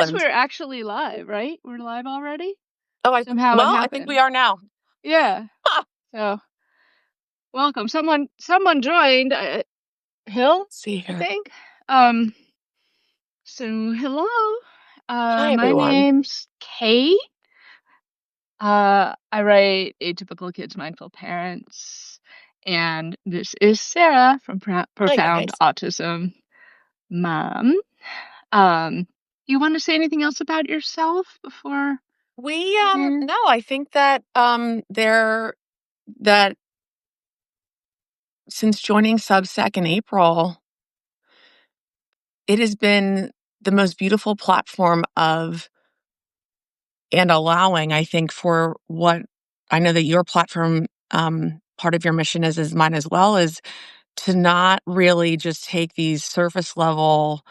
Guess we're actually live, right? We're live already? Oh, Somehow it I think happened. we are now. Yeah. So, welcome. Someone joined, Hill, Let's see I here. think. So hello. Hi, My everyone. name's Kay. I write Atypical Kids Mindful Parents, and this is Sarah from Hi, Profound guys. Autism Mom. Um, you want to say anything else about yourself before? No, I think that that since joining Substack in April, it has been the most beautiful platform of and allowing, I think, for what I know that your platform, part of your mission is mine as well, is to not really just take these surface level,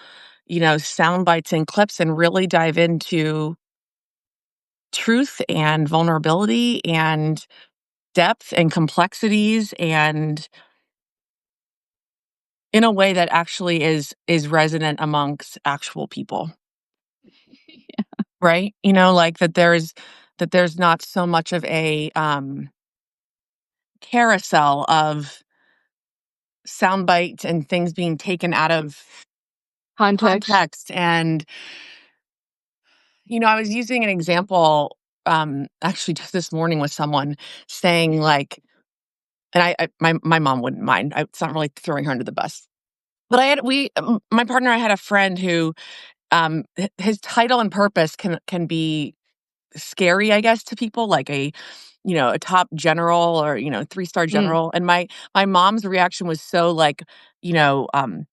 sound bites and clips and really dive into truth and vulnerability and depth and complexities, and in a way that actually is resonant amongst actual people, right? Like that there's not so much of a carousel of sound bites and things being taken out of Context. context. And I was using an example actually just this morning with someone saying, like, and my mom wouldn't mind. It's not really throwing her under the bus. But my partner, I had a friend who, his title and purpose can be scary, I guess, to people, like a top general or, 3-star Mm, general. And my mom's reaction was so like, you know, um,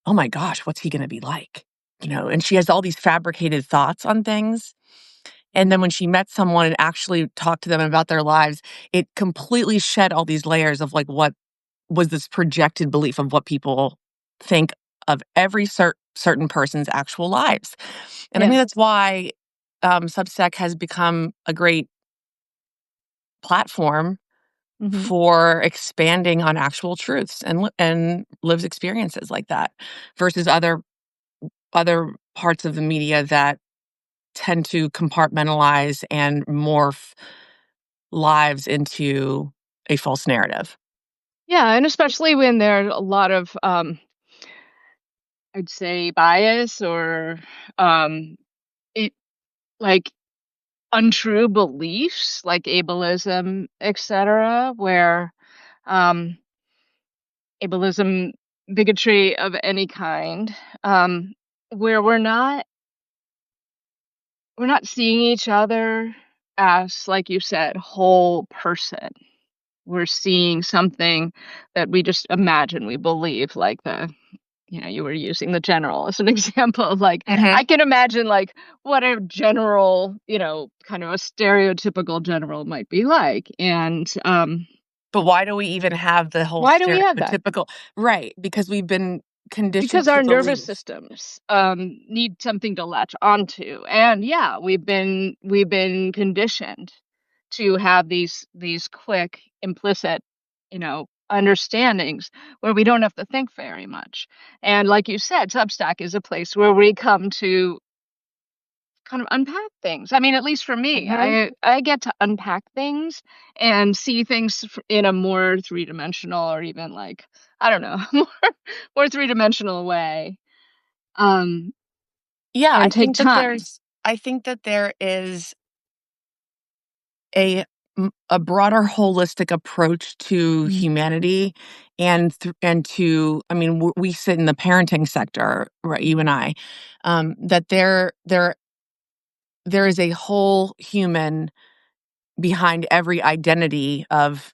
oh my gosh, what's he going to be like? And she has all these fabricated thoughts on things. And then when she met someone and actually talked to them about their lives, it completely shed all these layers of like what was this projected belief of what people think of every certain person's actual lives. And I yeah. think that's why Substack has become a great platform Hmm. for expanding on actual truths and lived experiences like that, versus other parts of the media that tend to compartmentalize and morph lives into a false narrative. Yeah, and especially when there's a lot of, I'd say bias or, um, it like untrue beliefs like ableism, etc., where, um, ableism, bigotry of any kind, um, where we're not seeing each other as, like you said, whole person. We're seeing something that we just imagine we believe, like you were using the general as an example. Like, Hmm. I can imagine, like, what a general, kind of a stereotypical general might be like. And But why do we even have the whole why do we have that? stereotypical? Right, because we've been conditioned Because to our nervous believe. systems need something to latch onto. And yeah, we've been conditioned to have these quick, implicit, understandings where we don't have to think very much. And like you said, Substack is a place where we come to kind of unpack things. I mean, at least for me, Hmm. I get to unpack things and see things in a more three-dimensional, or even, like, I don't know, more three-dimensional way. Um, Yeah, and take time. I think that there is a a broader holistic approach to Mm, humanity, and to, I mean, we sit in the parenting sector, right? You and I, that there is a whole human behind every identity of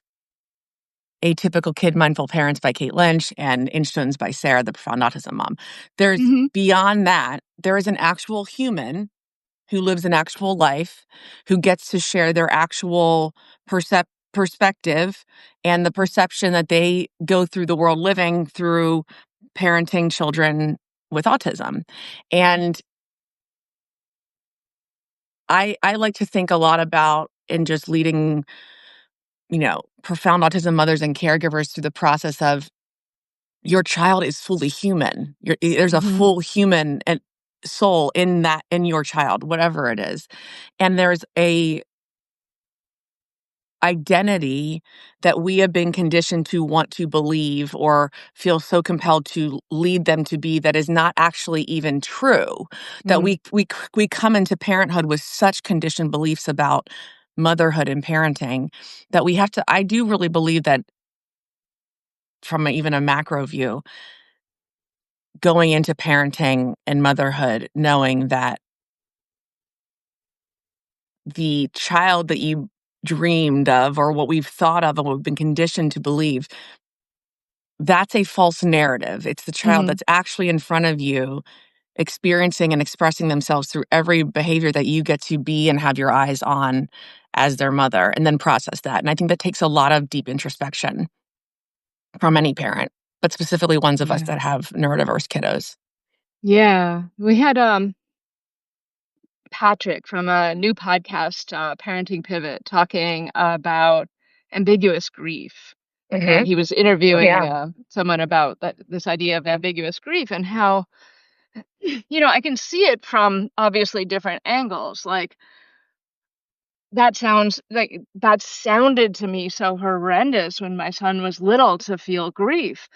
Atypical Kid Mindful Parents by Kate Lynch and Inchtoons by Sarah, the Profound Autism Mom. There's mhm. beyond that, there is an actual human who lives an actual life, who gets to share their actual perspective and the perception that they go through the world living through parenting children with autism. And I like to think a lot about in just leading, profound autism mothers and caregivers through the process of your child is fully human. There's a Mhm. full human soul in your child, whatever it is. And there's a identity that we have been conditioned to want to believe or feel so compelled to lead them to be that is not actually even true. That Mm, we come into parenthood with such conditioned beliefs about motherhood and parenting that we have to. I do really believe that from even a macro view, going into parenting and motherhood, knowing that the child that you dreamed of or what we've thought of and what we've been conditioned to believe, that's a false narrative. It's the child mhm. that's actually in front of you, experiencing and expressing themselves through every behavior that you get to be and have your eyes on as their mother, and then process that. And I think that takes a lot of deep introspection from any parent, but specifically ones of us Yeah. that have neurodiverse kiddos. Yeah. We had, Patrick from a new podcast, Parenting Pivot, talking about ambiguous grief. And Mhm. he was interviewing Yeah. someone about this idea of ambiguous grief and how, I can see it from obviously different angles. Like, that sounded to me so horrendous when my son was little to feel grief.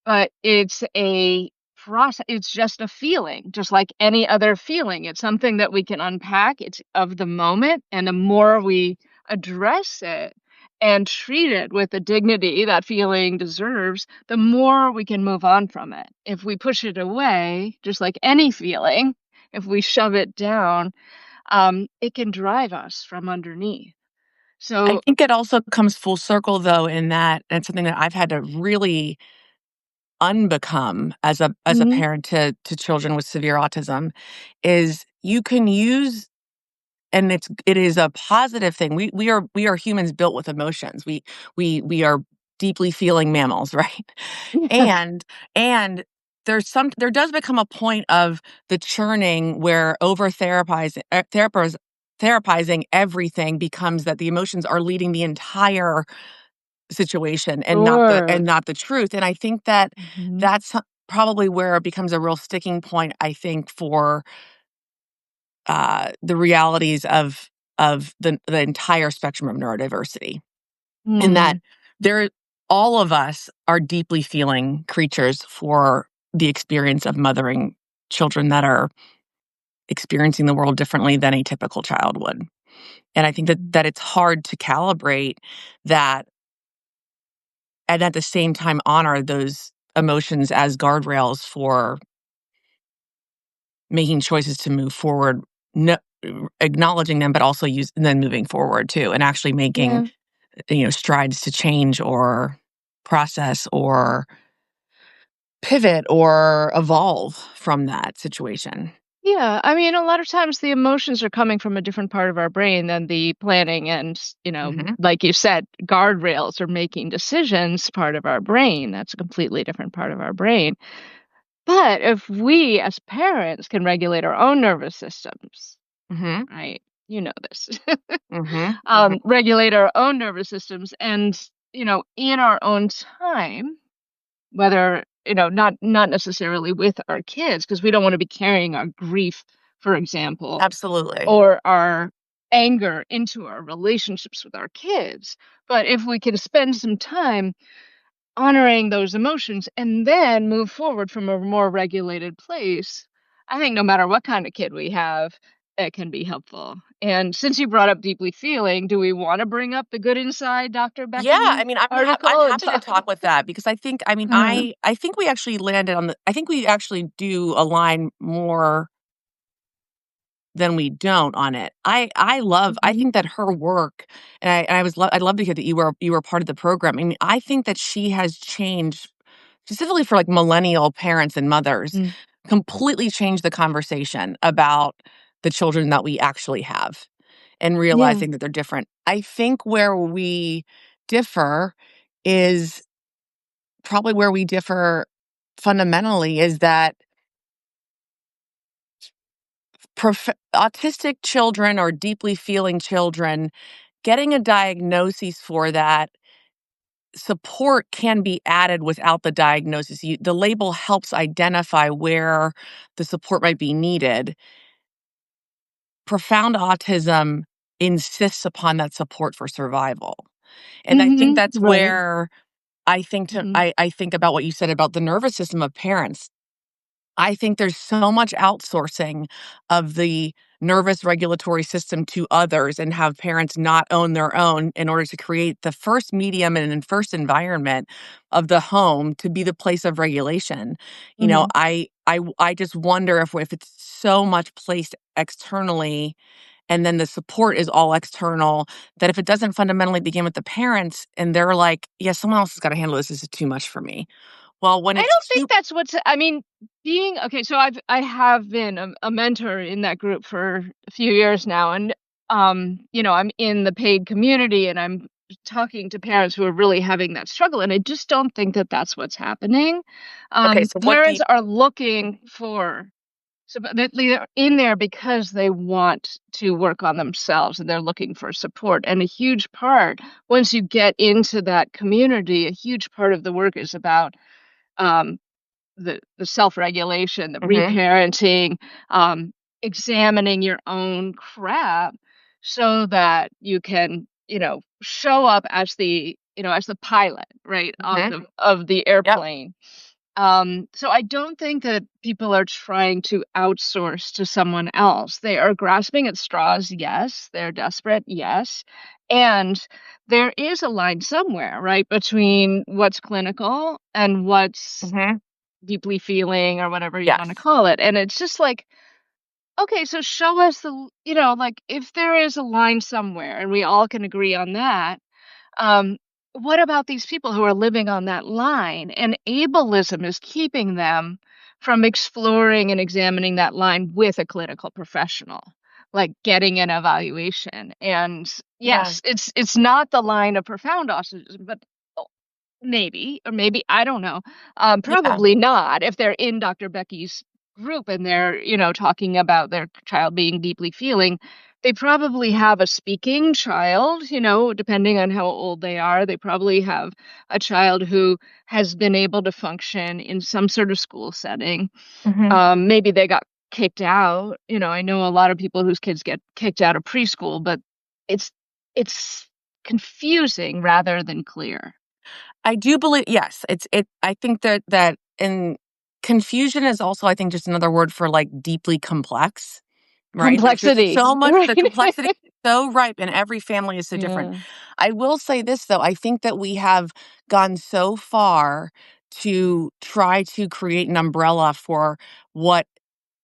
But it's a process, it's just a feeling, just like any other feeling. It's something that we can unpack, it's of the moment, and the more we address it and treat it with the dignity that feeling deserves, the more we can move on from it. If we push it away, just like any feeling, if we shove it down, it can drive us from underneath. I So think it also comes full circle though in that, and it's something that I've had to really unbecome as a mhm, parent to children with severe autism, is you can use, and it is a positive thing. We are humans built with emotions. We are deeply feeling mammals, right? yeah, And and there does become a point of the churning where over therapizing everything becomes that the emotions are leading the entire situation sure. and not the truth. And I think that Mhm, that's probably where it becomes a real sticking point, I think, for the realities of the entire spectrum of neurodiversity, in that mhm, there all of us are deeply feeling creatures for the experience of mothering children that are experiencing the world differently than a typical child would. And I think mhm. that it's hard to calibrate that and at the same time honor those emotions as guardrails for making choices to move forward, no, acknowledging them, but also use and then moving forward too, and actually making Yeah. strides to change or process or pivot or evolve from that situation. Yeah, I mean, a lot of times the emotions are coming from a different part of our brain than the planning and, Hmm. like you said, guardrails or making decisions part of our brain. That's a completely different part of our brain. But if we as parents can regulate our own nervous systems, Hmm. right? You know this. Hmm. Hmm. Regulate our own nervous systems and, in our own time, whether, not necessarily with our kids, because we don't wanna be carrying our grief, for example, Absolutely. or our anger into our relationships with our kids. But if we can spend some time honoring those emotions and then move forward from a more regulated place, I think no matter what kind of kid we have, it can be helpful. And since you brought up deeply feeling, do we wanna bring up the Good Inside Dr. Yeah, I Becky mean, I'm article and happy to talk? talk with that because Uh, I think we actually landed on the I think we actually do align more than we don't on it. I mhm, think that her work, and I'd love to hear that you were part of the program. I mean, I think that she has changed specifically for like millennial parents and mothers, mm, completely changed the conversation about the children that we actually have and yeah, realizing that they're different. I think where we differ is probably where we differ fundamentally is that autistic children or deeply feeling children getting a diagnosis for that support can be added without the diagnosis. The label helps identify where the support might be needed. Profound autism insists upon that support for survival. And I think Mhm. that's Right. where Mhm. I think about what you said about the nervous system of parents. I think there's so much outsourcing of the nervous regulatory system to others and have parents not own their own in order to create the first medium and first environment of the home to be the place of regulation. You know, Mhm. I just wonder if it's so much placed externally and then the support is all external, that if it doesn't fundamentally begin with the parents and they're like, yeah, someone else has got to handle this. This is too much for me. Well, when I it's don't think too that's what's I mean, being okay, so I have been a mentor in that group for a few years now, and, I'm in the paid community, and I'm talking to parents who are really having that struggle, and I just don't think that that's what's happening. okay, so what do you Parents are looking for so but they're in there because they want to work on themselves, and they're looking for support, and a huge part once you get into that community, a huge part of the work is about, um the self-regulation, the Mhm, reparenting, um, examining your own crap so that you can, show up as as the pilot, right, mhm, of the yep, airplane. So I don't think that people are trying to outsource to someone else. They are grasping at straws, yes. They're desperate, yes. And there is a line somewhere, right, between what's clinical and what's mhm, deeply feeling or whatever you wanna yes, call it, and it's just like, okay, so show us like, if there is a line somewhere and we all can agree on that, um, what about these people who are living on that line? And ableism is keeping them from exploring and examining that line with a clinical professional, like getting an evaluation, and yeah, yes, it's not the line of profound autism, but maybe, or maybe I don't know. yeah, Probably not if they're in Dr. Becky's group and they're, talking about their child being deeply feeling. They probably have a speaking child, depending on how old they are. They probably have a child who has been able to function in some sort of school setting. mhm. Maybe they got kicked out. I know a lot of people whose kids get kicked out of preschool, but it's it's confusing rather than clear. I do believe yes, I think that and confusion is also, I think, just another word for, like, deeply complex, right? There's just Complexity, so much the right? complexity is so ripe, and every family is so different. Yeah. I will say this, though, I think that we have gone so far to try to create an umbrella for what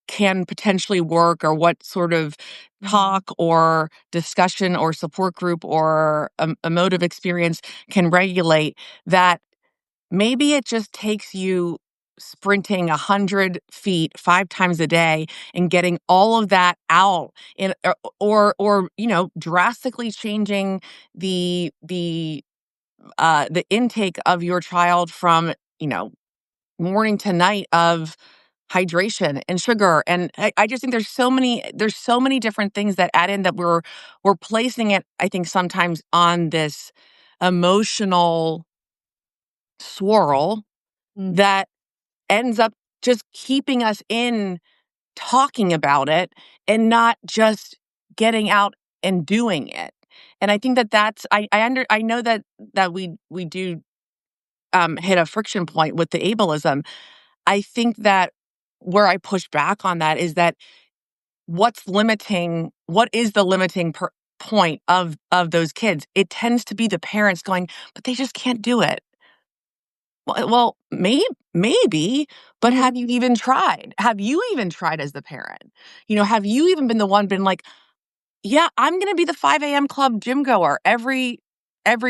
can potentially work or what sort of Mhm. talk or discussion or support group or emotive experience can regulate that. Maybe it just takes you sprinting 100 feet 5 times a day and getting all of that out in drastically changing the intake of your child from, morning to night of hydration and sugar, and I just think there's so many different things that add in that we're placing it, I think, sometimes on this emotional swirl Mm. that ends up just keeping us in talking about it and not just getting out and doing it. And I think that that's I know that we do hit a friction point with the ableism. I think that where I push back on that is that what is the limiting point of those kids? It tends to be the parents going, but they just can't do it. Well, maybe, but Mhm. have you even tried? Have you even tried as the parent? Have you even been the one been like, "Yeah, I'm gonna be the 5 a.m. club gym goer every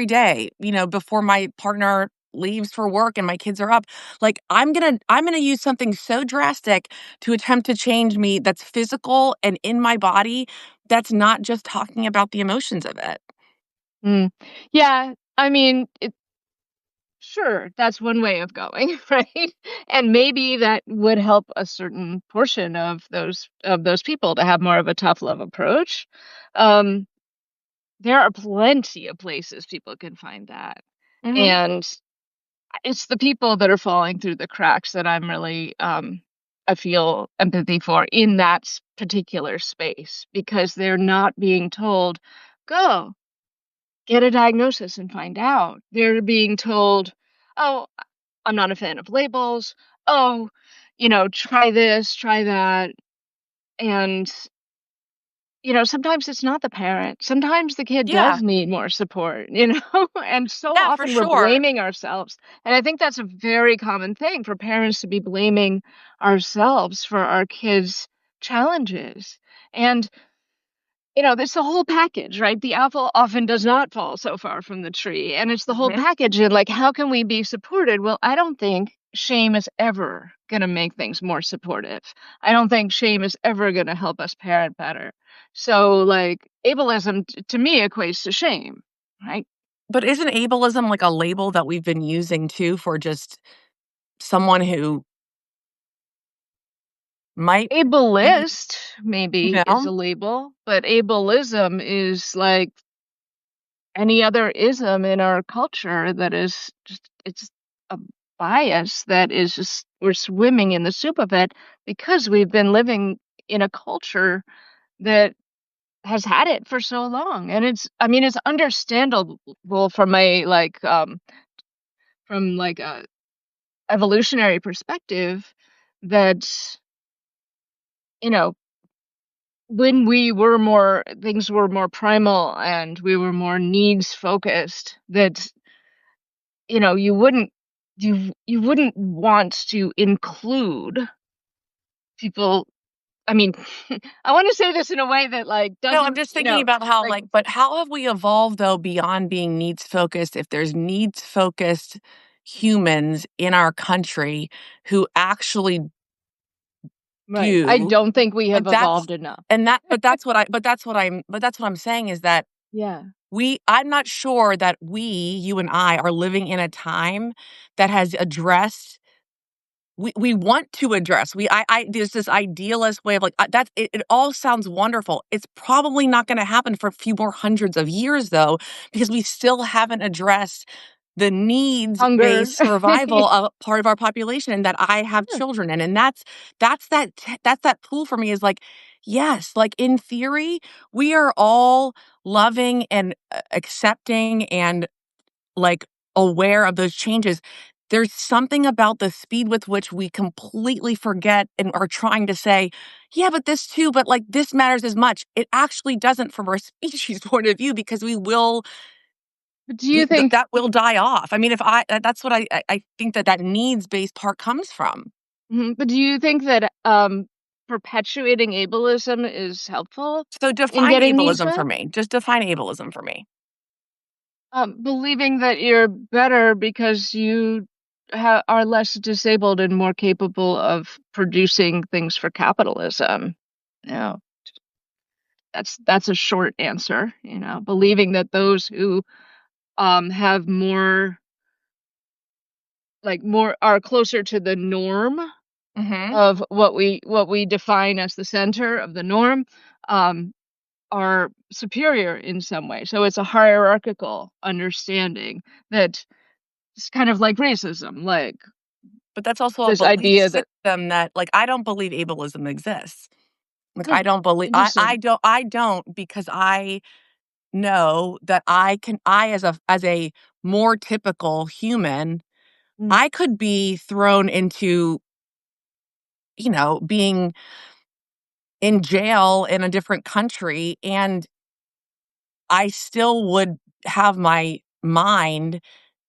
day, before my partner leaves for work and my kids are up. Like, I'm gonna use something so drastic to attempt to change me that's physical and in my body, that's not just talking about the emotions of it." Mm. Yeah, I mean, sure, that's one way of going, right? And maybe that would help a certain portion of those people to have more of a tough love approach. Um, there are plenty of places people can find that. Mhm. And it's the people that are falling through the cracks that I'm really I feel empathy for in that particular space because they're not being told, go get a diagnosis and find out. They're being told, oh, I'm not a fan of labels. Oh, try this, try that. And sometimes it's not the parent. Sometimes the kid Yeah. does need more support, and so Yeah, for often we're sure. blaming ourselves. And I think that's a very common thing for parents to be blaming ourselves for our kids' challenges. And it's the whole package, right? The apple often does not fall so far from the tree. And it's the whole Mhm. package. And like, how can we be supported? Well, I don't think shame is ever going to make things more supportive. I don't think shame is ever going to help us parent better. So, like, ableism to me equates to shame, right? But isn't ableism like a label that we've been using too for just someone who might be, Ableist maybe you is know? a label, but ableism is like any other ism in our culture that is just it's a bias that is just we're swimming in the soup of it because we've been living in a culture that has had it for so long. And it's understandable from a a evolutionary perspective that you know when we were more things were more primal and we were more needs focused, that you wouldn't want to include people. I mean, I want to say this in a way that like No, I'm doesn't, just thinking about how, like like, but how have we evolved though beyond being needs focused if there's needs focused humans in our country who actually right. I do, don't think we have but that's evolved enough. and that but that's what I'm saying is that Yeah. I'm not sure that you and I are living in a time that has addressed we want to address. There's this idealist way of like that it all sounds wonderful. It's probably not going to happen for a few more hundreds of years though, because we still haven't addressed the Hunger. needs-based survival of part of our population and that I have Yeah. children in. And that's that pool for me is like, yes, like in theory, we are all loving and accepting and like, aware of those changes. There's something about the speed with which we completely forget and are trying to say, "Yeah, but this too, but, like, this matters as much." It actually doesn't from our species point of view because But do you think that will die off. I mean, if that's what I think that needs-based part comes from. but do you think that perpetuating ableism is helpful So in define getting needs ableism for met? me. Just define ableism for me. Believing that you're better because you are less disabled and more capable of producing things for capitalism. Yeah, that's a short answer. Believing that those who have more more are closer to the norm Mhm. of what we define as the center of the norm um, are superior in some way. So it's a hierarchical understanding that it's kind of like racism, like But that's also a this belief idea that system that like, I don't believe ableism exists. Like, hmm, I interesting. don't because I know that I as a more typical human, Mm. I could be thrown into, being in jail in a different country, and I still would have my mind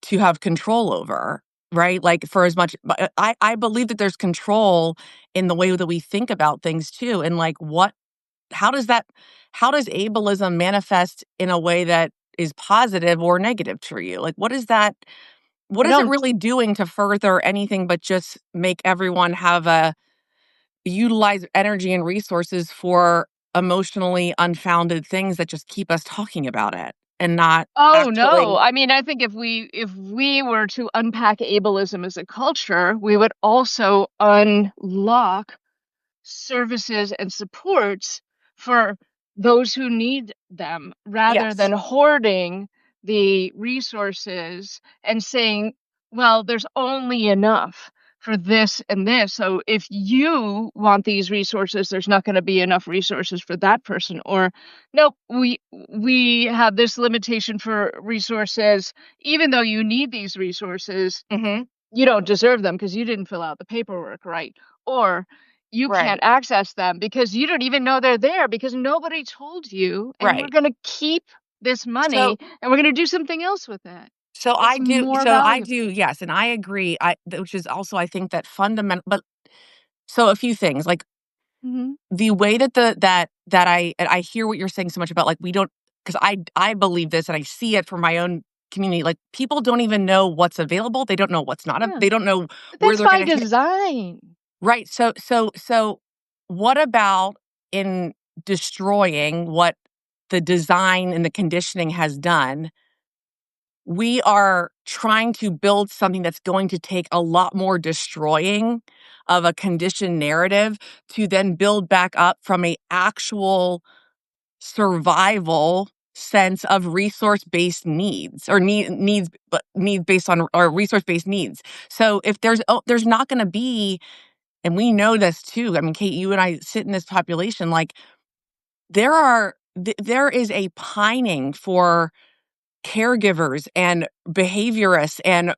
to have control over, right? Like, for as much but, I believe that there's control in the way that we think about things too, and, like, how does that how does ableism manifest in a way that is positive or negative for you? Like, what I is it don't. really doing to further anything but just make everyone have a utilize energy and resources for emotionally unfounded things that just keep us talking about it and not Oh no! actually. I mean, I think if we were to unpack ableism as a culture, we would also unlock services and supports for those who need them rather Yes. than hoarding the resources and saying, well, there's only enough for this and this. So if you want these resources, there's not going to be enough resources for that person. Or nope, we have this limitation for resources, even though you need these resources, Mhm. you don't deserve them because you didn't fill out the paperwork right. Or you can't Right. access them because you don't even know they're there because nobody told you, and we're Right. going to keep this So money and we're going to do something else with it so that's I do more so I valuable. do, yes, and I agree, which is also I think that fundamental but so a few things, like, Mhm. the way that I hear what you're saying so much about, like, we don't, because I believe this and I see it for my own community, like, people don't even know what's available, they don't know what's not Yeah, they don't know but where that's they're by gonna hit. design. Right, so what about in destroying what the design and the conditioning has done? We are trying to build something that's going to take a lot more destroying of a conditioned narrative to then build back up from a actual survival sense of resource-based needs or needs but needs based on or resource-based needs. So if there's not gonna be, and we know this too, I mean, Kate, you and I sit in this population, like, there is a pining for caregivers and behaviorists and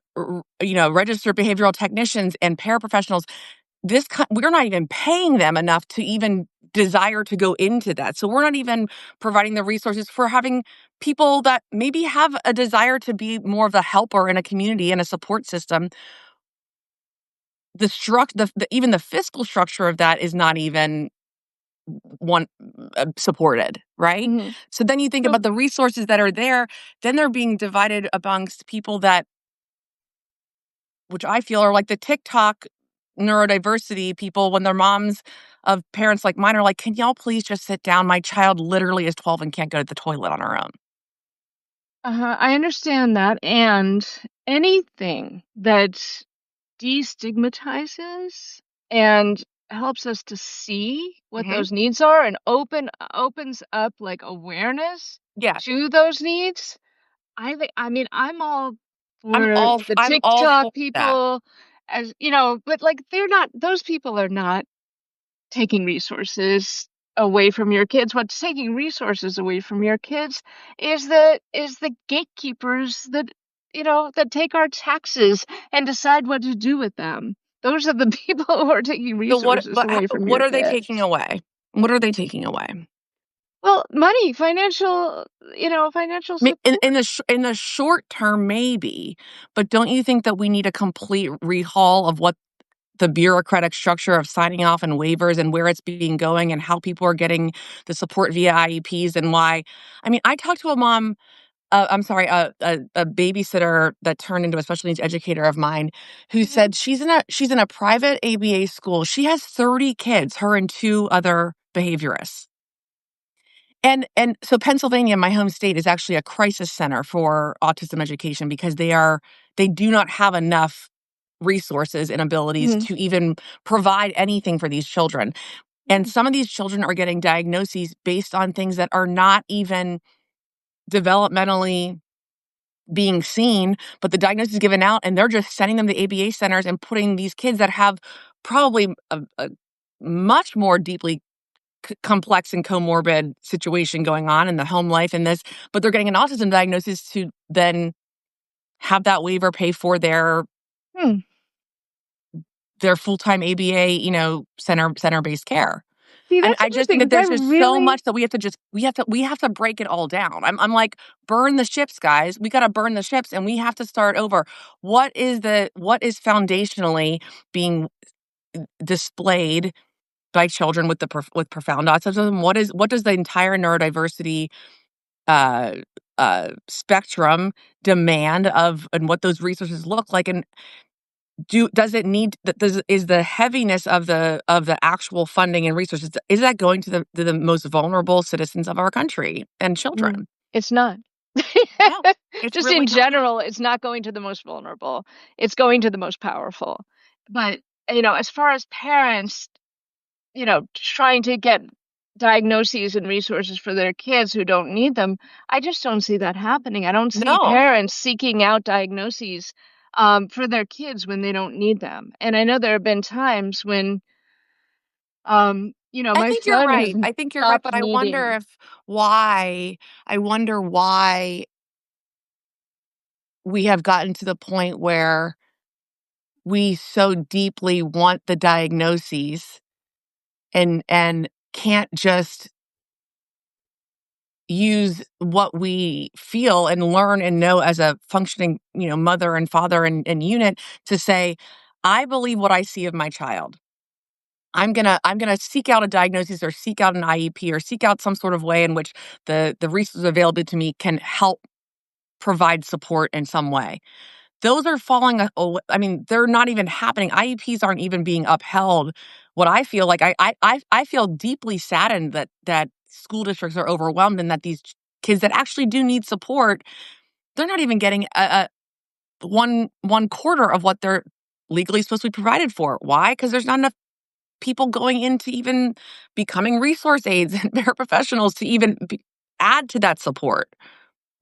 registered behavioral technicians and paraprofessionals. We're not even paying them enough to even desire to go into that, so we're not even providing the resources for having people that maybe have a desire to be more of a helper in a community and a support system. Even the fiscal structure of that is not even one supported, right? Mhm. So then you think So about the resources that are there, then they're being divided amongst people that, which I feel are like the TikTok neurodiversity people when their moms of parents like mine are like, "Can y'all please just sit down? My child literally is 12 and can't go to the toilet on her own." I understand that, and anything that destigmatizes and helps us to see what Mhm. those needs are and opens up, like, awareness Yeah. to those needs. I mean, I'm all for the I'm all for TikTok that. people, as you know, but, like, they're not those people are not taking resources away from your kids. What's taking resources away from your kids is the gatekeepers that, that take our taxes and decide what to do with them. Those are the people who are taking So what resources but ho away from what your are they taking kids. away? What are they taking away? Well, money, financial In support. in the short term, maybe, but don't you think that we need a complete rehaul of what the bureaucratic structure of signing off and waivers and where it's being going and how people are getting the support via IEPs and why? I mean, I talked to a mom, I'm sorry, a babysitter that turned into a special needs educator of mine who Mhm. said she's in a private ABA school. She has 30 kids, her and 2 other behaviorists. And so Pennsylvania, my home state, is actually a crisis center for autism education because they do not have enough resources and abilities Mhm. to even provide anything for these children. And Mhm. some of these children are getting diagnoses based on things that are not even developmentally being seen, but the diagnosis is given out and they're just sending them to ABA centers and putting these kids that have probably a much more deeply complex and comorbid situation going on in the home life and this, but they're getting an autism diagnosis to then have that waiver pay for Hmm. their full-time ABA, center-based care. See, And that's I just think interesting that because I there's just so really much that we have to break it all down. I'm like, burn the ships, guys. We gotta burn the ships and we have to start over. What is foundationally being displayed by children with with profound autism? What does the entire neurodiversity uh spectrum demand of and what those resources look like? And does it need does is the heaviness of the actual funding and resources, is that going to the most vulnerable citizens of our country and mm, children? it's not. No, it's Just really in not. general, it's not going to the most vulnerable. It's going to the most powerful. But, as far as parents, trying to get diagnoses and resources for their kids who don't need them. I just don't see that happening. I don't see No. parents seeking out diagnoses for their kids when they don't need them. And I know there have been times when, I my think you're son has right. I think you're right, stopped but I wonder needing. if why I wonder why we have gotten to the point where we so deeply want the diagnoses and can't just use what we feel and learn and know as a functioning, mother and father and unit to say, I believe what I see of my child. I'm gonna seek out a diagnosis or seek out an IEP or seek out some sort of way in which the resources available to me can help provide support in some way. Those are falling I mean, they're not even happening. IEPs aren't even being upheld. What I feel like I feel deeply saddened that school districts are overwhelmed and that these kids that actually do need support, they're not even getting a one quarter of what they're legally supposed to be provided for. Why? Because there's not enough people going into even becoming resource aides and paraprofessionals to even add to that support.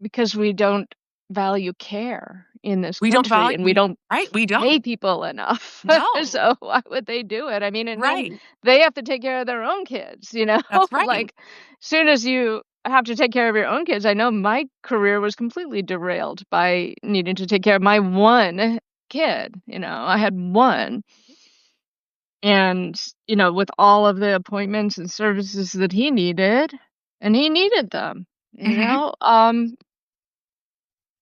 Because we don't value care in this We don't country value and we we don't right, we pay don't. people enough. No. So why would they do it? I mean, and then Right. they have to take care of their own kids, That's right. Like, soon as you have to take care of your own kids, I know my career was completely derailed by needing to take care of my one kid, I had one. And, with all of the appointments and services that he needed, and he needed them, Mhm.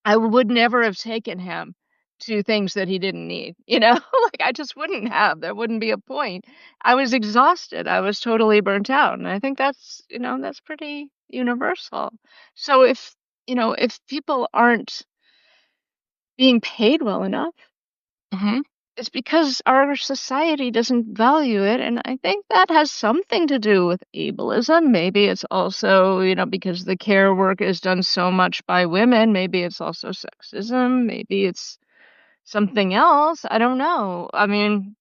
I would never have taken him to things that he didn't need, Like, I just wouldn't have, there wouldn't be a point. I was exhausted, I was totally burnt out, and I think that's pretty universal. So if people aren't being paid well enough, Mhm. it's because our society doesn't value it, and I think that has something to do with ableism. Maybe it's also, because the care work is done so much by women, maybe it's also sexism, maybe it's something else, I don't know. I mean,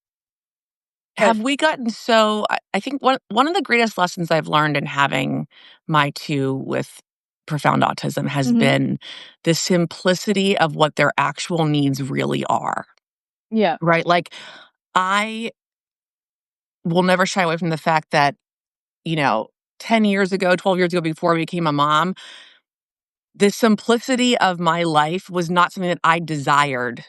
but Have we gotten so I think one of the greatest lessons I've learned in having my 2 with profound autism has mhm, been the simplicity of what their actual needs really are, yeah. right? Like, I will never shy away from the fact that, you know, 10 years ago, 12 years ago, before I became a mom, the simplicity of my life was not something that I desired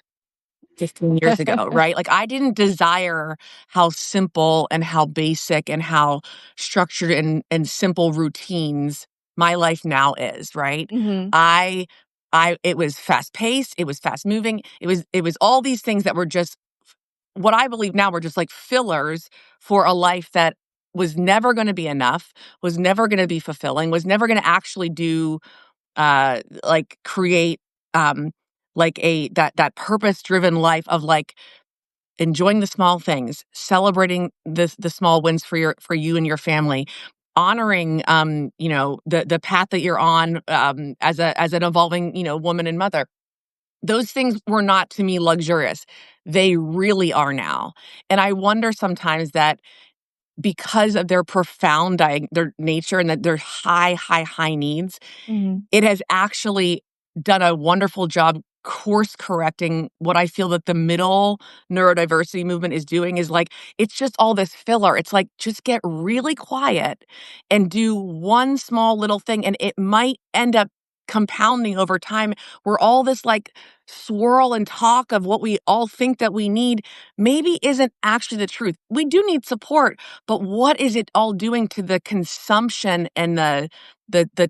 15 years ago, right? Like, I didn't desire how simple and how basic and how structured and simple routines my life now is, right? Mhm, I it was fast paced, it was fast moving, it was all these things that were just what I believe now were just like fillers for a life that was never gonna be enough, was never gonna be fulfilling, was never gonna actually do like create like a that purpose-driven life of like enjoying the small things, celebrating the small wins for you and your family, honoring the path that you're on as an evolving, woman and mother. Those things were not to me luxurious. They really are now. And I wonder sometimes that because of their profound their nature and that their high needs, mhm, it has actually done a wonderful job course correcting what I feel that the middle neurodiversity movement is doing is like, it's just all this filler. It's like, just get really quiet and do one small little thing, and it might end up compounding over time where all this like swirl and talk of what we all think that we need maybe isn't actually the truth. We do need support, but what is it all doing to the consumption and the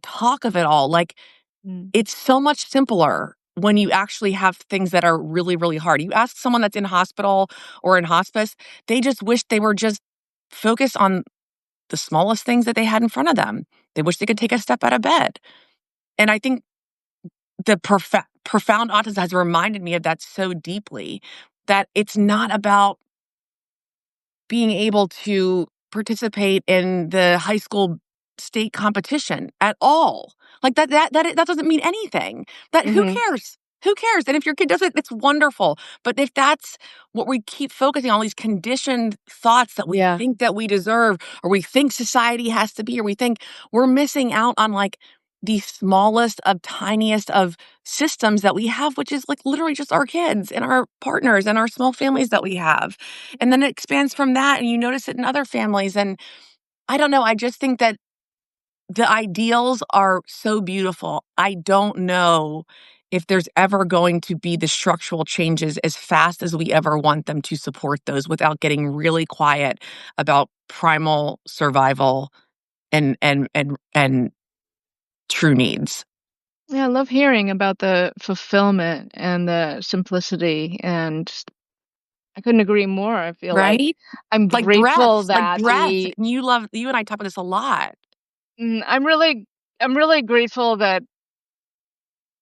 talk of it all? Like, mm, it's so much simpler when you actually have things that are really, really hard. You ask someone that's in hospital or in hospice, they just wish they were just focused on the smallest things that they had in front of them. They wish they could take a step out of bed. And I think the profound autism has reminded me of that so deeply that it's not about being able to participate in the high school state competition at all. Like that doesn't mean anything. That who mhm. cares? Who cares? And if your kid does it, it's wonderful. But if that's what we keep focusing on, these conditioned thoughts that we Yeah. think that we deserve, or we think society has to be, or we think we're missing out on like the smallest of tiniest of systems that we have, which is like literally just our kids and our partners and our small families that we have. And then it expands from that, and you notice it in other families. And I don't know. I just think that the ideals are so beautiful. I don't know if there's ever going to be the structural changes as fast as we ever want them to support those without getting really quiet about primal survival and true needs, Yeah, I love hearing about the fulfillment and the simplicity, and I couldn't agree more. I feel like right? I'm grateful Like that breath. And you and I talk about this a lot. I'm really grateful that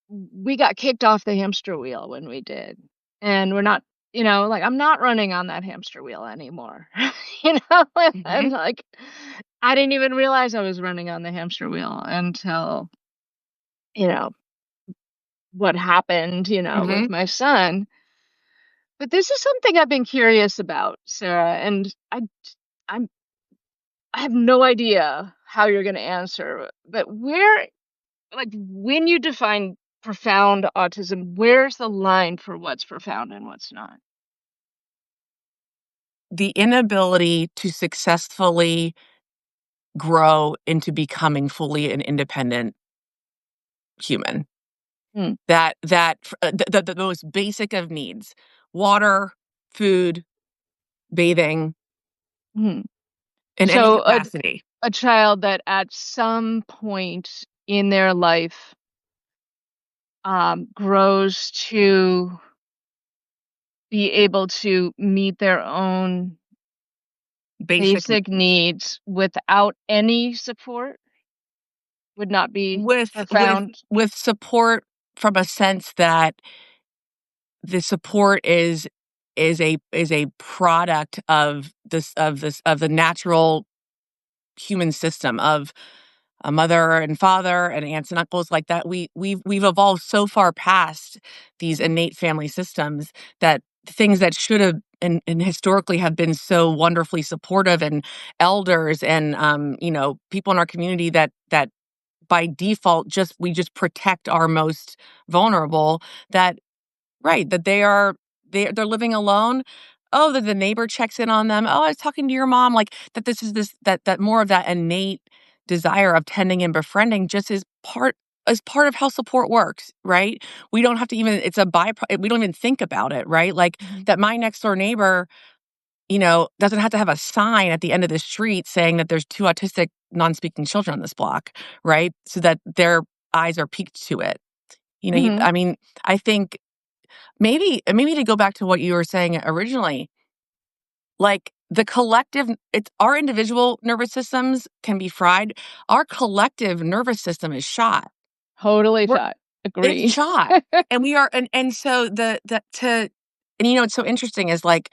we got kicked off the hamster wheel when we did. And we're not, like I'm not running on that hamster wheel anymore. And Mhm. like I didn't even realize I was running on the hamster wheel until, you know, what happened, with Mhm. my son. But this is something I've been curious about, Sarah, and I'm I have no idea how you're going to answer, but like when you define profound autism, where's the line for what's profound and what's not? The inability to successfully grow into becoming fully an independent human. Hmm. The most basic of needs, water, food, bathing, Mhm. in any So capacity. a child that at some point in their life grows to be able to meet their own Basic basic needs. needs without any support would not be profound. With support from a sense that the support is a product of the natural human system of a mother and father and aunts and uncles like that. We've evolved so far past these innate family systems that things that should have and historically have been so wonderfully supportive, and elders and people in our community that by default we just protect our most vulnerable, that right, that they're living alone. Oh, that the neighbor checks in on them. Oh, I was talking to your mom. Like that this is this that more of that innate desire of tending and befriending just is part of how support works, right? We don't have to even it's a byproduct. We don't even think about it, right? Like Mhm. that my next door neighbor, doesn't have to have a sign at the end of the street saying that there's two autistic non-speaking children on this block, right? So that their eyes are peaked to it. Mhm. I mean, I think maybe to go back to what you were saying originally, like the collective it's our individual nervous systems can be fried. Our collective nervous system is shot. Totally We're shot. It's Agree. shot. And we are and so the to and it's so interesting is like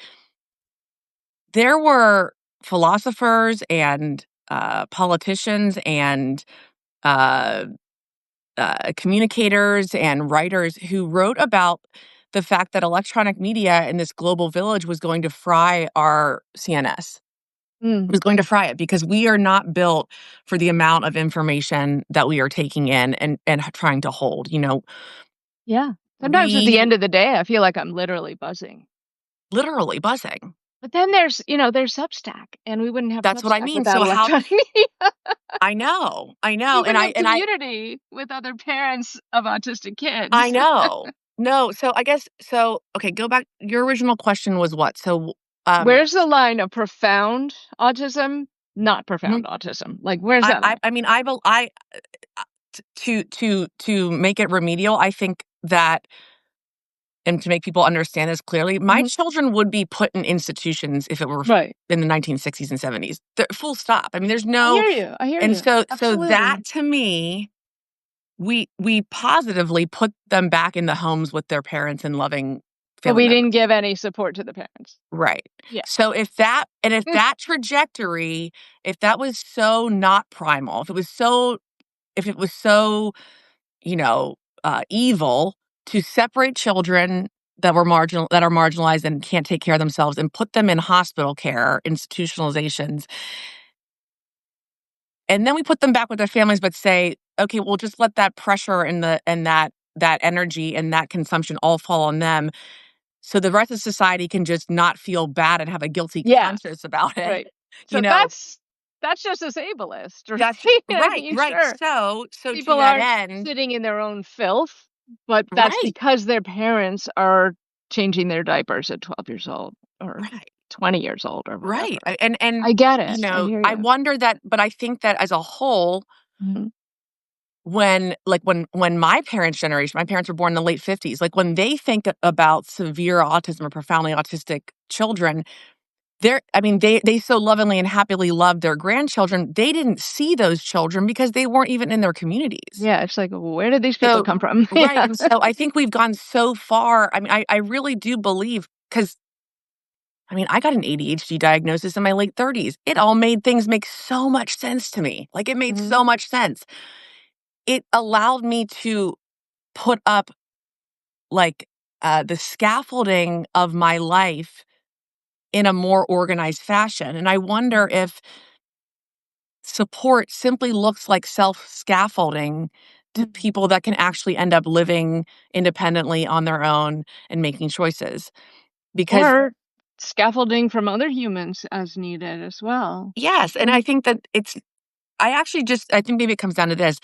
there were philosophers and politicians and uh communicators and writers who wrote about the fact that electronic media in this global village was going to fry our CNS. It Mm. was going to fry it because we are not built for the amount of information that we are taking in and trying to hold. Yeah. Sometimes at the We end of the day, I feel like I'm literally buzzing. literally buzzing. But then there's Substack, and we wouldn't have That's what I Substack mean. without So how electronic media. I We know, wouldn't have community with other parents of autistic I kids. know. No, so I guess so. Okay, go back. Your original question was what? So, um, Where's the line of profound autism, not profound mhm. autism? Like, where's that line? I mean, uh, to make it remedial, I think that, and to make people understand this clearly, my Mhm. children would be put in institutions if it were Right. in the 1960s and 70s. Full stop. I mean, there's I no, hear you. I hear and you. so that Absolutely. to me, we positively put them back in the homes with their parents and loving But family we didn't members. give any support to the parents. Right. Yeah. So if that trajectory, if that was so not primal, if it was so, you know, evil, to separate children that are marginalized and can't take care of themselves and put them in hospital care, institutionalizations. And then we put them back with their families, but say, okay, we'll just let that pressure and that energy and that consumption all fall on them. So the rest of society can just not feel bad and have a guilty Yeah, conscience about it. right. You So know, that's just as ableist, that's right? I right, mean, right. sure, So to people that aren't end, sitting in their own filth, but that's right, because their parents are changing their diapers at 12 years old or right. 20 years old or Right. whatever. And I get you it. I know, hear I you. wonder that, but I think that as a whole, Mhm. when my parents' generation, my parents were born in the late 50s, like when they think about severe autism or profoundly autistic children, they so lovingly and happily loved their grandchildren. They didn't see those children because they weren't even in their communities. Yeah, it's like, where did these people So come from? right. Yeah. And so I think we've gone so far. I mean, I really do believe because I got an ADHD diagnosis in my late 30s. It all made things make so much sense to me. Like, it made Mhm. so much sense. It allowed me to put up, like, the scaffolding of my life in a more organized fashion, and I wonder Mhm. if support simply looks like self-scaffolding to Mhm. people that can actually end up living independently on their own and making choices. Because Or scaffolding from other humans as needed as well. yes, and I Mhm. think that I think maybe it comes down to this.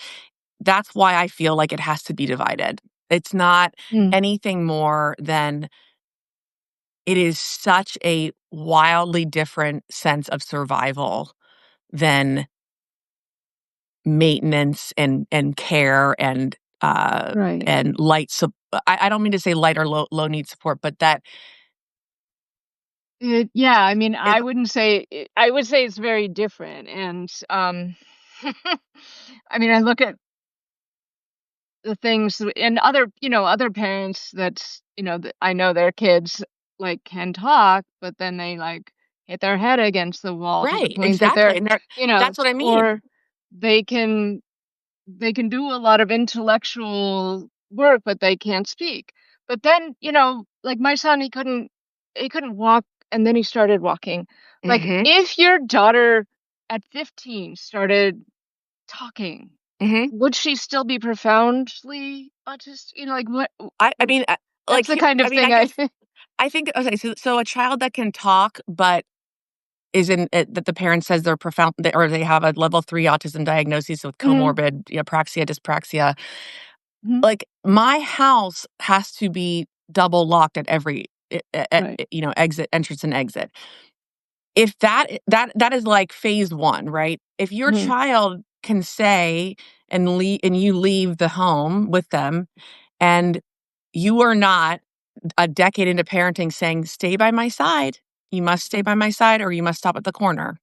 That's why I feel like it has to be divided. It's not Mm. anything more than it is such a wildly different sense of survival than maintenance and care Right. and light I don't mean to say light or low need support, but that Yeah, I mean, it I would say it's very different, and, I mean, I look at the things and other parents that I know their kids, like, can talk, but then they, like, hit their head against the wall to the right, point that exactly, and that's what I mean. or they can do a lot of intellectual work, but they can't speak. But then, like my son, he couldn't walk and then he started walking. Like Mhm, if your daughter at 15 started talking, mhm. would she still be profoundly autistic? Like what I mean, that's like, the here kind of I thing I guess I think okay, so a child that can talk but is in that the parent says they're profound or they have a level 3 autism diagnosis with Mhm, comorbid, apraxia, dyspraxia. mhm, Like, my house has to be double locked at every right. exit entrance and exit. If that is like phase 1, right? If your Mhm, child can say and you leave the home with them, and you are not a decade into parenting saying, "Stay by my side. You must stay mm, by my side or you must stop at the corner."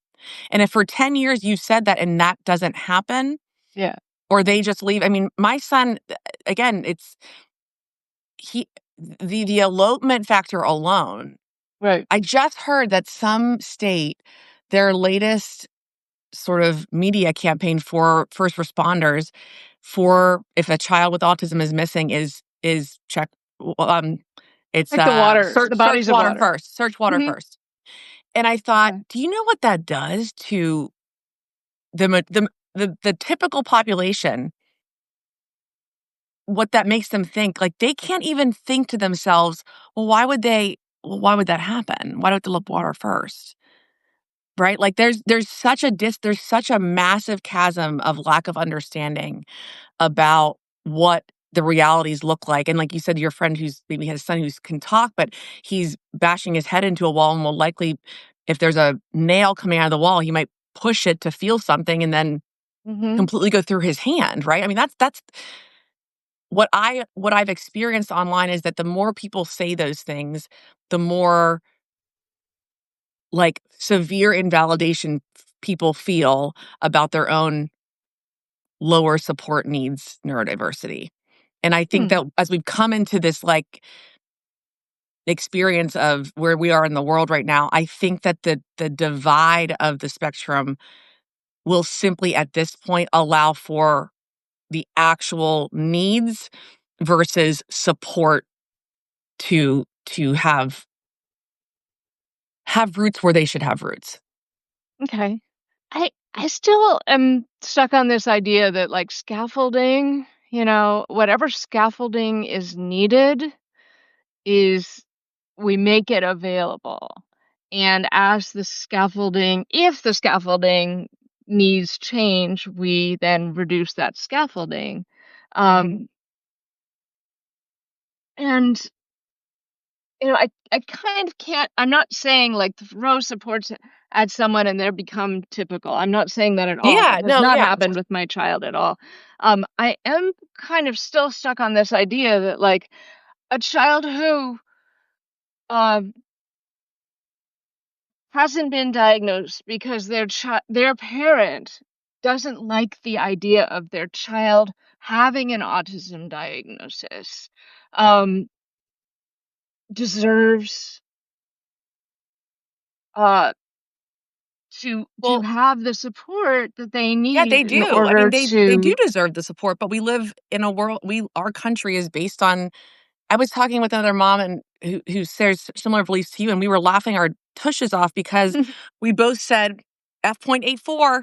And if for 10 years you've said that and that doesn't happen, yeah, or they just leave, I mean, my son, again, it's he the elopement factor alone. right. I just heard that some state, their latest sort of media campaign for first responders for if a child with autism is missing is check it's Like the water, search the bodies of water. search water Mhm, first. And I thought, okay. do you know what that does to the ma- the typical population, what that makes them think? Like, they can't even think to themselves, well, why would that happen? Why do I have to look water first? Right? Like, there's such a massive chasm of lack of understanding about what the realities look like. And like you said, your friend who's maybe has a son who's can talk, but he's bashing his head into a wall and will likely, if there's a nail coming out of the wall, he might push it to feel something and then Mhm, completely go through his hand, right? I mean, that's what I've experienced online is that the more people say those things, the more like severe invalidation people feel about their own lower support needs neurodiversity. And I think hmm, that as we've come into this like experience of where we are in the world right now, I think that the divide of the spectrum will simply at this point allow for the actual needs versus support to have roots where they should have roots. Okay. I still am stuck on this idea that, like, scaffolding, whatever scaffolding is needed is we make it available. And as the scaffolding if the scaffolding needs change, we then reduce that scaffolding. Um, and I kind of can't I'm not saying, like, throw supports at someone and they become typical. I'm not saying that at all. Yeah, That has no, not yeah. happened with my child at all. I am kind of still stuck on this idea that, like, a child who, um, hasn't been diagnosed because their parent doesn't like the idea of their child having an autism diagnosis, um, deserves, uh to Well, have the support that they yeah, need they in do. I mean, order they do to deserve the support, but we live in a world we our country is based on I was talking with another mom and who shares similar beliefs to you, and we were laughing our tushes off because we both said F.84,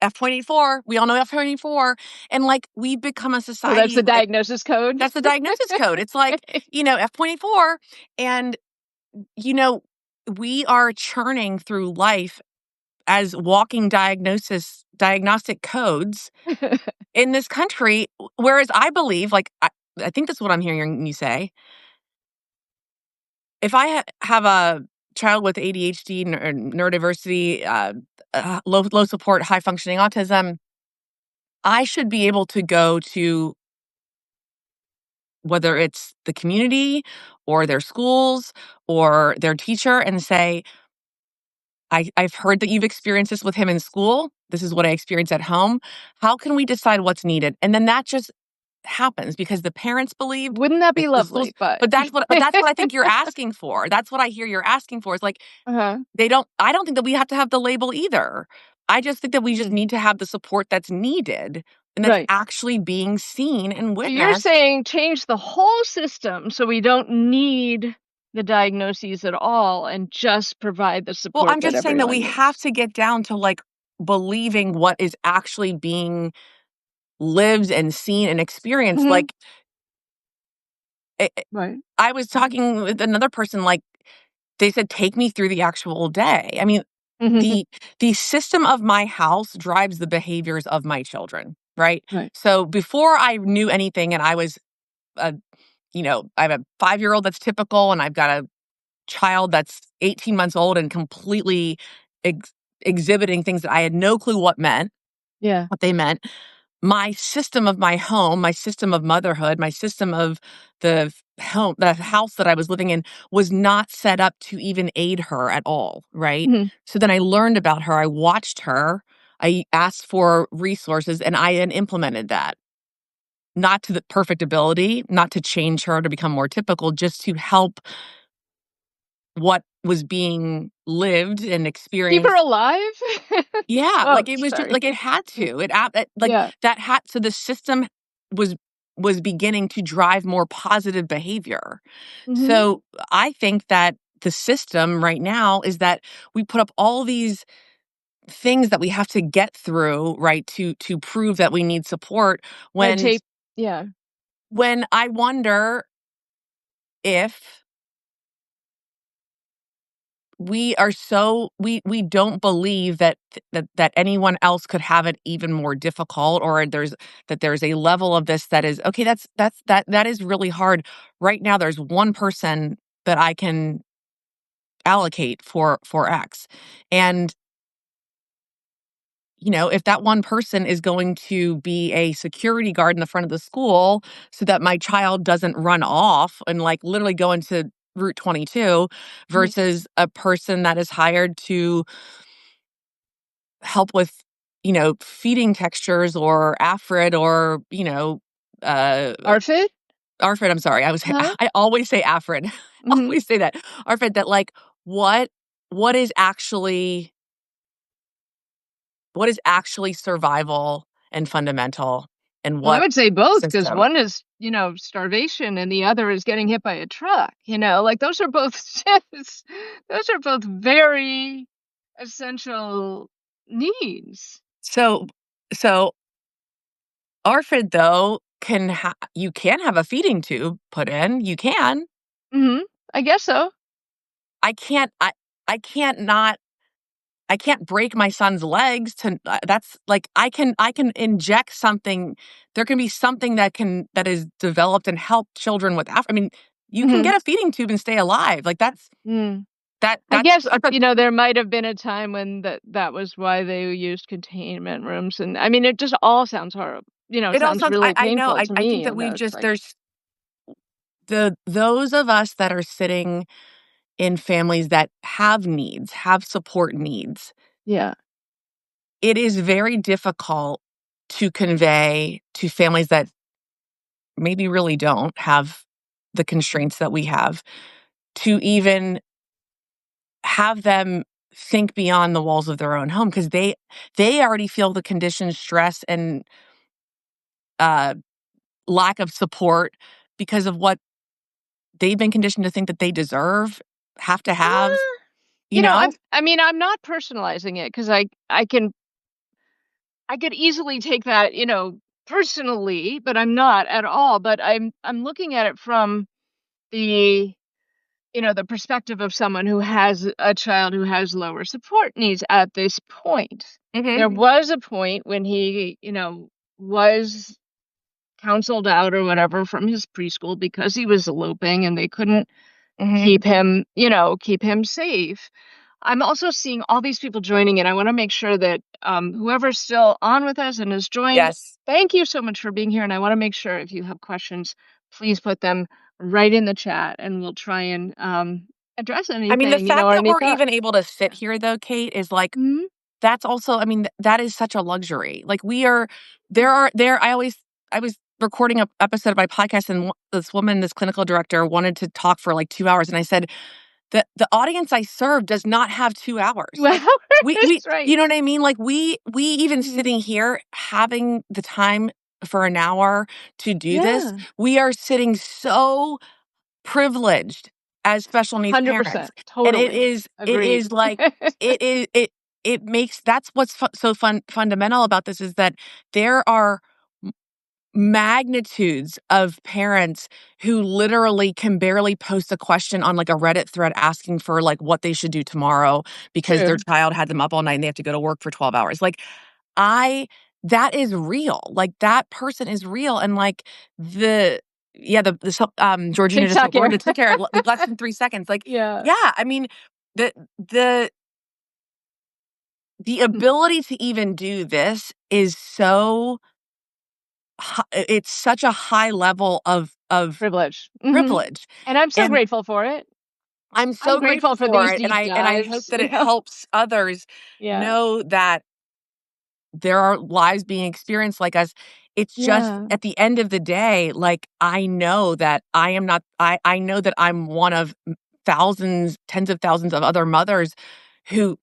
F.84. We all know F.84. And like we've become a Oh, that's society the like diagnosis code? that's the diagnosis code. It's like, F.84. And, you know, we are churning through life as walking diagnostic codes in this country. Whereas I believe, like, I think that's what I'm hearing you say. If I have a child with ADHD or neurodiversity, low support, high functioning autism, I should be able to go to whether it's the community or their schools or their teacher and say, I've heard that you've experienced this with him in school. This is what I experienced at home. How can we decide what's needed? And then that just happens because the parents believed Wouldn't that be the schools, lovely? But but that's what I think you're asking for. That's what I hear you're asking for. Is like Uh-huh. I don't think that we have to have the label either. I just think that we just Mhm. need to have the support that's needed and that's Right. actually being seen and So you're witnessed. saying change the whole system so we don't need the diagnoses at all and just provide the Well, support I'm that just saying that everyone we have needs. to get down to like believing what is actually being lived and seen and experienced. Mhm. Like Right. I was talking with another person, like, they said, "Take me through the actual day." I mean, Mhm. the system of my house drives the behaviors of my children, right? Right. So, before I knew anything and I was a I have a five-year-old that's typical, and I've got a child that's 18 months old and completely exhibiting things that I had no clue Yeah. what they meant. My system of my home, my system of motherhood, my system of the house that I was living in was not set up to even aid her at all, right? Mhm. So then I learned about her, I watched her, I asked for resources, and I then implemented that. Not to the perfect ability, not to change her to become more typical, just to help what was being lived and Keep her experienced. alive? Yeah, Oh, like, it was just sorry. like, it had to. Like, Yeah. that had so the system was was beginning to drive more positive behavior. Mhm. So, I think that the system right now is that we put up all these things that we have to get through, right, to prove that we need support Red when tape. Yeah. I wonder if we don't believe that anyone else could have it even more difficult, or there's a level of this that is okay, that is really hard. Right now there's one person that I can allocate for X. And if that one person is going to be a security guard in the front of the school so that my child doesn't run off and like literally go into Route 22 Mhm. versus a person that is hired to help with, feeding textures or Afrid or, uh, Arfid? Arfrid, I'm sorry. Huh? I always say Afrid. I Mhm. always say that. Arfrid, that like what what is actually what is actually survival and fundamental? and Well, I what would say both because system. one is, starvation and the other is getting hit by a truck, like those are both those are both very essential needs. So so ARFID, though, you can have a feeding tube put in, you can. Mhm. I guess so. I can't I can't not I can't break my son's legs to that's like, I can inject something. There can be something that is developed and help children with I mean, you can Mhm. get a feeding tube and stay alive, like, Mm. I that's guess, that's a there might have been a time when that was why they used containment rooms, and I mean, it just all sounds horrible. it all Sounds sounds really I know, painful to I think me, that we've it's just like there's those of us that are sitting in families that have needs, have support needs, yeah. it is very difficult to convey to families that maybe really don't have the constraints that we have, to even have them think beyond the walls of their own home because they already feel the conditions, stress, and uh, lack of support because of what they've been conditioned to think that they deserve, have to have, Uh, you know? I'm not personalizing it because I could easily take that, personally, but I'm not at all. But I'm looking at it from the the perspective of someone who has a child who has lower support needs at this point. There Mhm, was a point when he, was counseled out or whatever from his preschool because he was eloping and they couldn't mhm. keep him safe. I'm also seeing all these people joining, and I want to make sure that whoever's still on with us and has joined, Yes. thank you so much for being here. And I want to make sure if you have questions, please put them right in the chat, and we'll try and address I mean, the anything, fact or that any we're thoughts. even able to sit here though, Kate, is like Mhm. that's also I mean, that is such a luxury. Like, we are there I was recording a episode of my podcast, and this woman, this clinical director, wanted to talk for, like, 2 hours, and I said, the audience I serve does not have 2 hours." Well, Like, we that's right. you know what I mean? Like, we even Mhm. sitting here having the time for an hour to do this, Yeah, we are sitting so privileged as special needs parents, 100%. and Totally. it Agreed. is like it makes that's what's so fundamental about this is that there are magnitudes of parents who literally can barely post a question on, like, a Reddit thread asking for, like, what they should do tomorrow because their True. child had them up all night and they have to go to work for 12 hours. Like, I that is real. Like, that person is real, and, like, the yeah, Georgina just TikTok said, "Learn here. to take care in less than 3 seconds." Like, Yeah. yeah, I mean, the the the Mm. ability to even do this is so it's such a high level of Privilege. Mhm. privilege, And I'm so and grateful for it. I'm I'm so grateful grateful for for these it, deep and I hope dives, that it helps others Yeah. know that there are lives being experienced like us. It's just Yeah. at the end of the day, like, I know that I am not I know that I'm one of thousands, tens of thousands of other mothers who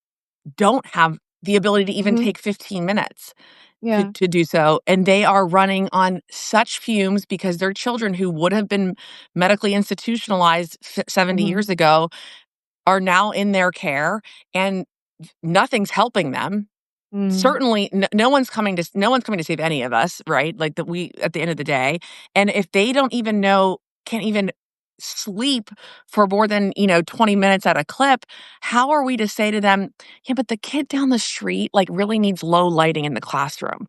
don't have the ability to even Mhm. take 15 minutes Yeah. to do so, and they are running on such fumes because their children who would have been medically institutionalized 70 Mhm. years ago are now in their care, and nothing's helping them. Mm. Certainly, no one's coming to save any of us, right? Like, that we at the end of the day, and if they don't even know can't even sleep for more than, 20 minutes at a clip, how are we to say to them, "Yeah, but the kid down the street, like, really needs low lighting in the classroom."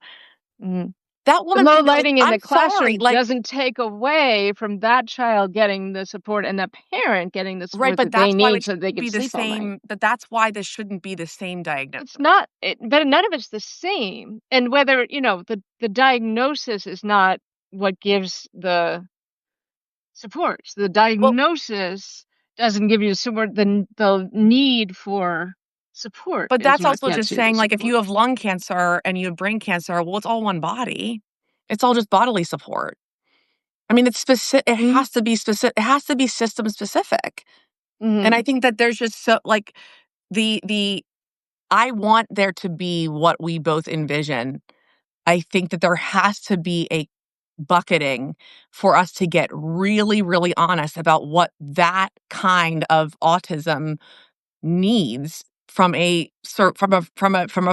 Mhm. That The woman's low gonna be like, lighting in "I'm the sorry," classroom like, doesn't take away from that child getting the support and the parent getting the right, support but that they that's why need it so they shouldn't can be the sleep all night. same but that's why this shouldn't be the same diagnosis. It's not but none of it's the same, and whether, the diagnosis is not what gives the support. The Well, diagnosis doesn't give you the support, the need for support but is that's what also gets just you the saying, like, if you support. have lung cancer and you have brain cancer, well, it's all one body. It's all just bodily support. I mean, Mhm, it has to be system specific, and I mhm, think that there's just so like, the I want there to be what we both envision I think that there has to be a bucketing for us to get really, really honest about what that kind of autism needs from a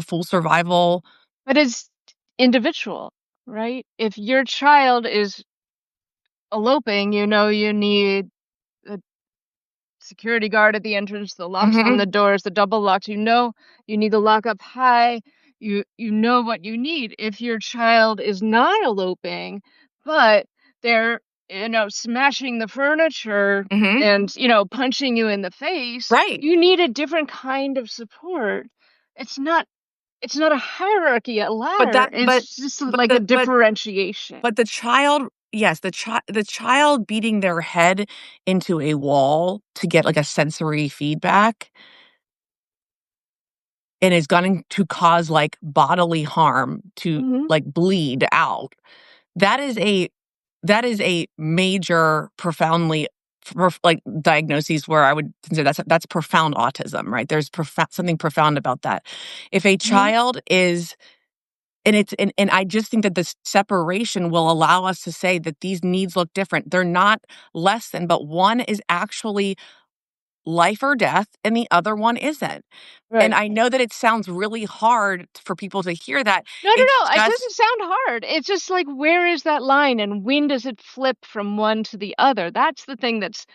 full survival. But it's individual, right? If your child is eloping, you know you need a security guard at the entrance, the locks on Mhm, the doors, the double locks. You know you need the lock up high. You know what you need. If your child is not eloping, but they're smashing the furniture mhm, and punching you in the face, right. you need a different kind of support. It's not it's not a hierarchy, a But ladder. that It's just but like a the differentiation. but the child, yes, the child beating their head into a wall to get, like, a sensory feedback and is going to cause, like, bodily harm to, Mhm. like, bleed out. That is a that is a major, profoundly like, diagnoses where I would consider that's profound autism, right? There's something profound about that. If a Mhm. child is and I just think that this separation will allow us to say that these needs look different. They're not less than, but one is actually life or death and the other one isn't. And Right. I know that it sounds really hard for people to hear that. No, no, It's no, it just doesn't sound hard. It's just like, where is that line and when does it flip from one to the other? That's the thing that's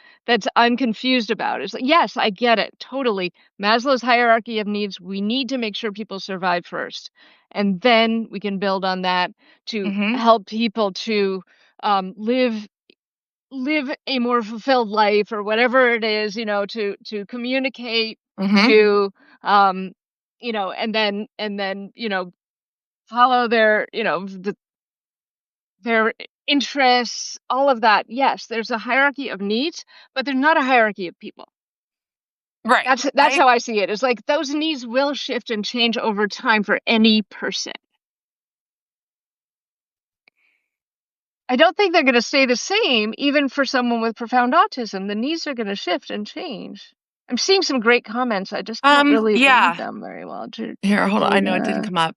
I'm confused about. Is like, yes, I get it, totally. Maslow's hierarchy of needs, we need to make sure people survive first. And then we can build on that to Mhm, help people to live a more fulfilled life or whatever it is, to communicate, mhm, to and then follow their interests, all of that. Yes, there's a hierarchy of needs, but there's not a hierarchy of people. right. That's how I see it. It's like those needs will shift and change over time for any person. I don't think they're gonna stay the same even for someone with profound autism. The needs are gonna shift and change. I'm seeing some great comments. I just can't really read Yeah. them very well. Here, hold on, I know it didn't come up.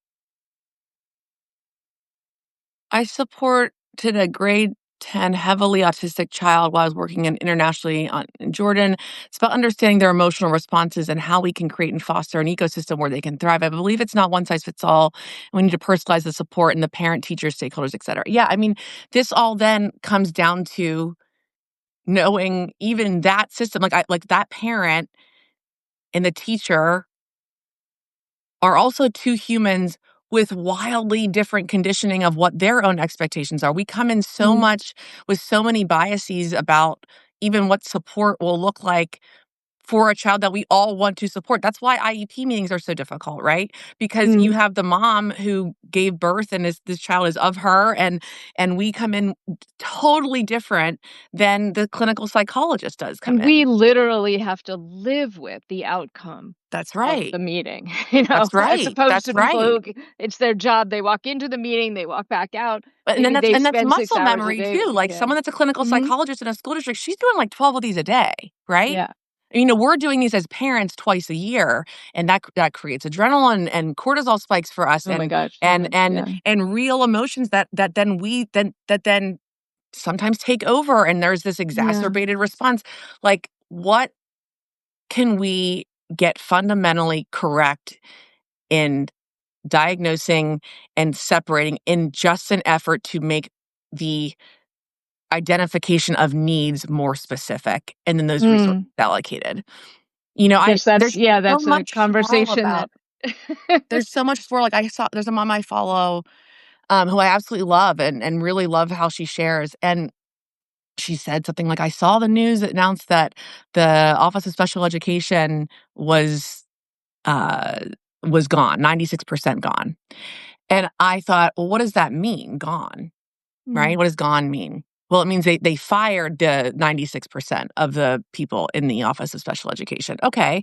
I supported a grade 10 heavily autistic child while I was working internationally in Jordan. It's about understanding their emotional responses and how we can create and foster an ecosystem where they can thrive. I believe it's not one size fits all. We need to personalize the support and the parent, teachers, stakeholders, et cetera. Yeah, I mean, this all then comes down to knowing even that system, like that parent and the teacher are also two humans with wildly different conditioning of what their own expectations are. We come in so Mm, much with so many biases about even what support will look like for a child that we all want to support. That's why IEP meetings are so difficult, right? Because you mm. have the mom who gave birth and this child is of her, and we come in totally different than the clinical psychologist does come And we in. literally have to live with the outcome That's of right. the meeting, That's as right. opposed That's to people who right. it's their job. They walk into the meeting, they walk back out. But and then Maybe they that's spend 6 muscle hours a memory day too, with the like, kid. someone that's a clinical Mhm. psychologist in a school district, she's doing, like, 12 of these a day, right? Yeah. We're doing these as parents twice a year, and that creates adrenaline and cortisol spikes for us Oh my and gosh, so and much, and yeah. and real emotions that then sometimes take over, and there's this Yeah. exacerbated response. Like, what can we get fundamentally correct in diagnosing and separating in just an effort to make the identification of needs more specific and then those resources Mm. allocated. I guess There's so that's a much swirl conversation about that there's so much swirl, like, I saw there's a mom I follow, who I absolutely love and really love how she shares, and she said something like, "I saw the news that announced that the Office of Special Education uh, was gone, 96% gone." And I thought, "Well, what does that mean, gone?" Right? Mm, What does gone mean? Well, it means they fired the 96% of the people in the Office of Special Education. Okay.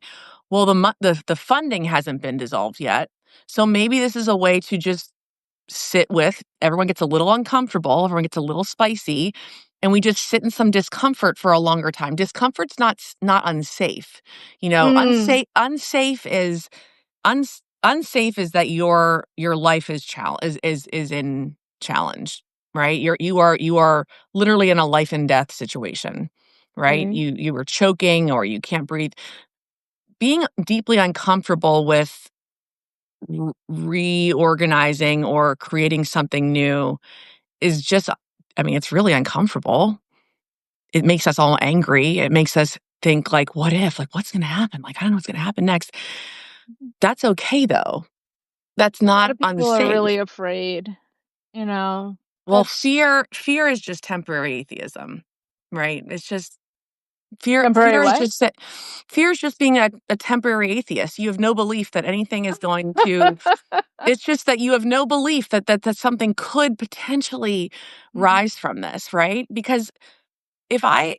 Well, the funding hasn't been dissolved yet. So maybe this is a way to just sit with everyone gets a little uncomfortable, everyone gets a little spicy, and we just sit in some discomfort for a longer time. Discomfort's not unsafe. mm. Unsafe is unsafe is that your life is in challenge, right? You are literally in a life and death situation, right? Mm, You were choking or you can't breathe. Being deeply uncomfortable with reorganizing or creating something new is just, I mean, it's really uncomfortable. It makes us all angry. It makes us think like, what if? Like, what's going to happen? Like, I don't know what's going to happen next. mhm. That's okay though. That's A lot not of people are unsafe. really afraid, you know? Well, That's fear is just temporary atheism, right? It's just fear temporary fear is what? just that fear is just being a temporary atheist. You have no belief that anything is going to it's just that you have no belief that something could potentially Mhm, rise from this, right? Because if I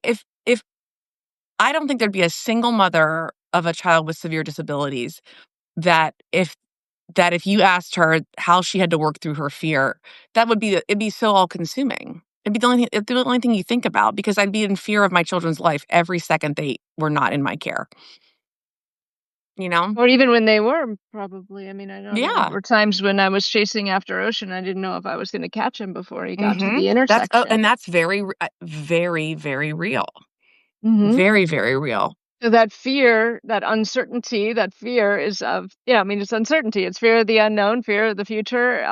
don't think there'd be a single mother of a child with severe disabilities that if you asked her how she had to work through her fear, it'd be so all-consuming. It'd be the only thing you think about because I'd be in fear of my children's life every second they were not in my care, you know? or even when they were, probably. I mean, I know there Yeah. were times when I was chasing after Ocean, I didn't know if I was gonna catch him before he got to Mhm. the And intersection. that's very, very real. Mhm. Very, very real. So that fear, that uncertainty, that fear is of yeah, I mean, it's uncertainty. It's fear of the unknown, fear of the future.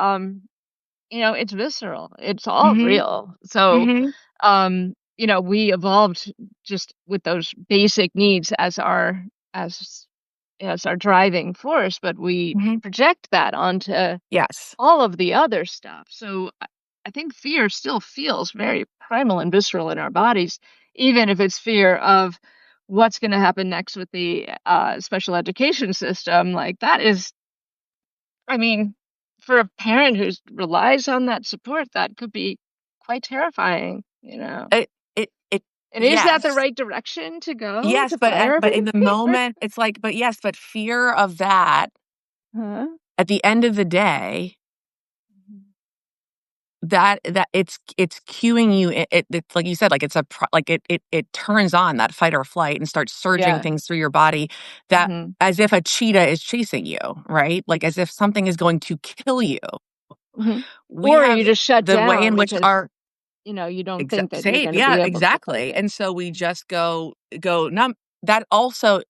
It's visceral. It's all Mhm. real. So, Mhm. we evolved just with those basic needs as as our driving force, but we Mhm. project that onto Yes. all of the other stuff. So I think fear still feels very primal and visceral in our bodies, even if it's fear of what's going to happen next with the special education system. Like that is, I mean, for a parent who relies on that support, that could be quite terrifying. It And is that the yes. right direction to go Yes, to fire but in everybody? the moment, it's like but yes, but fear of that, Huh? at the end of the day, that it's cueing you it's like you said, like, it's a pro like, it turns on that fight or flight and starts surging Yeah. things through your body that Hmm. as if a cheetah is chasing you, right? Like, as if something is going to kill you. Hmm. We Or you have just shut the way down in which because our you don't Exa think that you're same, gonna yeah, be able to fight exactly, it. and so we just go numb. That also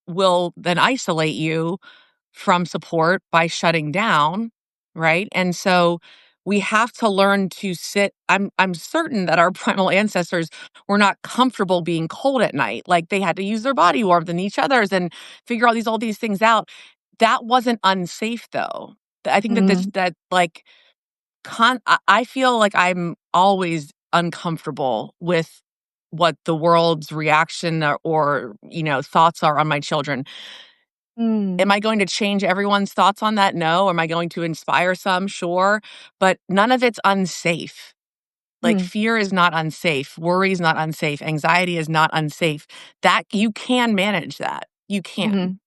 will then isolate you from support by shutting down, right? And so we have to learn to sit I'm certain that our primal ancestors were not comfortable being cold at night, like, they had to use their body warmth and each other's and figure all these things out. That wasn't unsafe, though. I think that Mhm, like, I feel like I'm always uncomfortable with what the world's reaction or thoughts are on my children. mm, Am I going to change everyone's thoughts on that? No. Am I going to inspire some? Sure. But none of it's unsafe. Like mm, fear is not unsafe. Worry is not unsafe. Anxiety is not unsafe. That you can manage that. You can. mhm.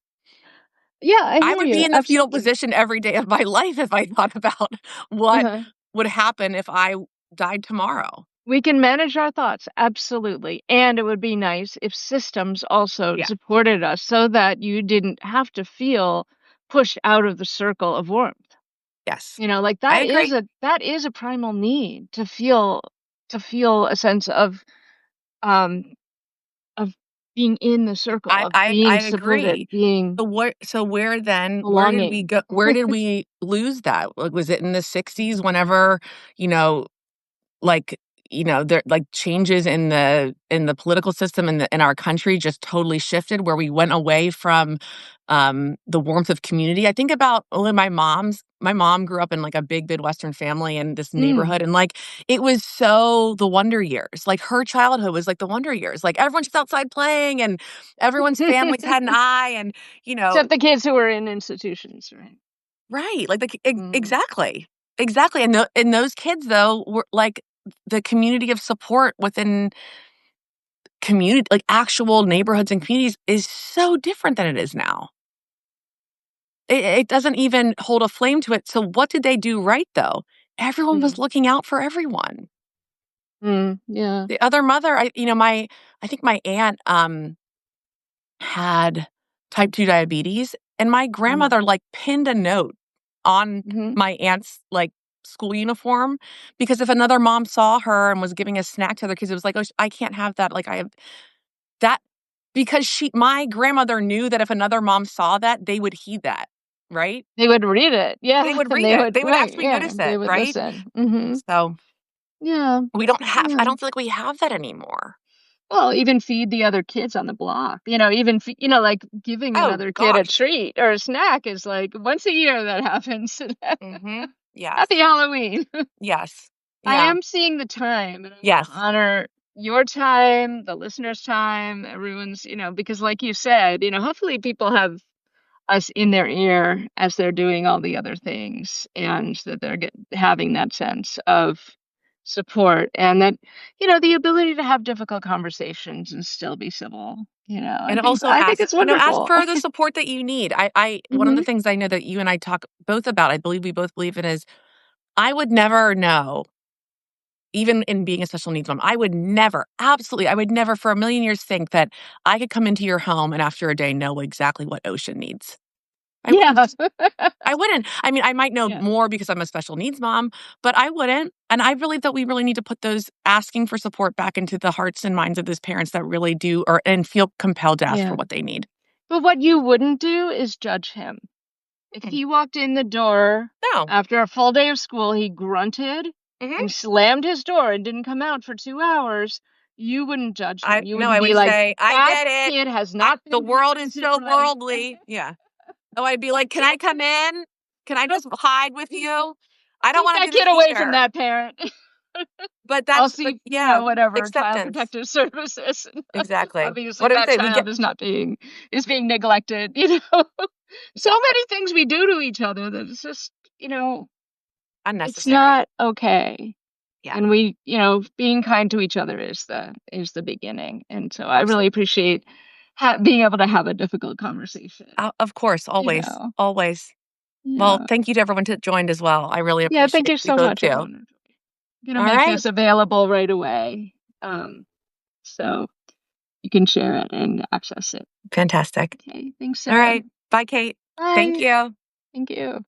Yeah, I I hear would be you, in the fetal absolutely. position every day of my life if I thought about what Uh-huh. would happen if I died tomorrow. We can manage our thoughts, absolutely, and it would be nice if systems also Yeah. supported us so that you didn't have to feel pushed out of the circle of warmth. Yes. Like I that is agree. a primal need to feel a sense um of being in the circle, of I being agree. supported, being So where did we belonging. go where did we lose that? Like, was it in the '60s whenever, you know, like, there like changes in the political system in our country just totally shifted where we went away from, the warmth of community. I think about only my mom grew up in, like, a big Midwestern family in this Mm. neighborhood, and, like, it was so the wonder years. Like, her childhood was like the wonder years. Like, everyone's just outside playing, and everyone's families had an eye, and, you know Except the kids who were in institutions, right? right, like, Mm. exactly. Exactly, and those kids, though, were, like, the community of support within actual neighborhoods and communities is so different than it is now. It doesn't even hold a flame to it, so what did they do right, though? Everyone was Mm. looking out for everyone. Mm. Yeah. The other mother, I think my aunt, had type 2 diabetes, And my grandmother, like, pinned a note on Mhm. my aunt's, like, school uniform because if another mom saw her and was giving a snack to other kids, it was like, "Oh, I can't have that." Like, I have that because my grandmother knew that if another mom saw that, they would heed that, right? They would read it, They yeah, would and read they it. would They would right, actually yeah, notice they it, would right? listen. Mhm. So, Yeah, we don't have I yeah. don't feel like we have that anymore. Well, even feed the other kids on the block, even fe like, giving Oh another kid a gosh. treat or a snack is, like, once a year that happens. Mhm. Yes. Happy Halloween. Yes. I Yeah. am seeing the time, and I wanna Yes. honor your time, the listener's time, everyone's, because like you said, hopefully people have us in their ear as they're doing all the other things, and that they're having that sense of support, and that, the ability to have difficult conversations and still be civil. I And think also I think it's ask wonderful. for the support that you need. I one of Mhm. the things I know that you and I talk both about, I believe we both believe in is I would never know, even in being a special needs mom, I would never, absolutely, I would never for a million years think that I could come into your home and after a day know exactly what Ocean needs. I Yeah. wouldn't. I wouldn't. I mean, I might know Yeah. more because I'm a special needs mom, but I wouldn't. And I really thought we really need to put those asking for support back into the hearts and minds of those parents that really do or and feel compelled to ask for Yeah. what they need. But what you wouldn't do is judge him. If Mm. he walked in the door No. after a full day of school, he grunted Mhm. and slammed his door and didn't come out for 2 hours, you wouldn't judge him. You No, wouldn't I be would like, say, "I "That get it. kid has I not the been world is parented so right." worldly." Yeah. Oh, I'd be like, "Can I come in? Can I just hide with you? I don't Keep wanna that do this kid away from either." that parent. But I'll that's but see, yeah, whatever, Child acceptance. Protective Services. Exactly. Obviously, What I would that say, we get child is being neglected, So yeah, many things we do to each other that it's just, it's unnecessary. not okay. Yeah, And being kind to each other is the beginning. And so I really absolutely. appreciate being able to have a difficult conversation. Of course, You always, know, always. Well, yeah, thank you to everyone that joined as well. I really yeah. Thank appreciate you we so both much, do. everyone. I'm gonna All make right. this available right away, so you can share it and access it. Fantastic. Okay, thanks, All Sarah. right. Bye, Kate. Thank Bye. you. Thank you.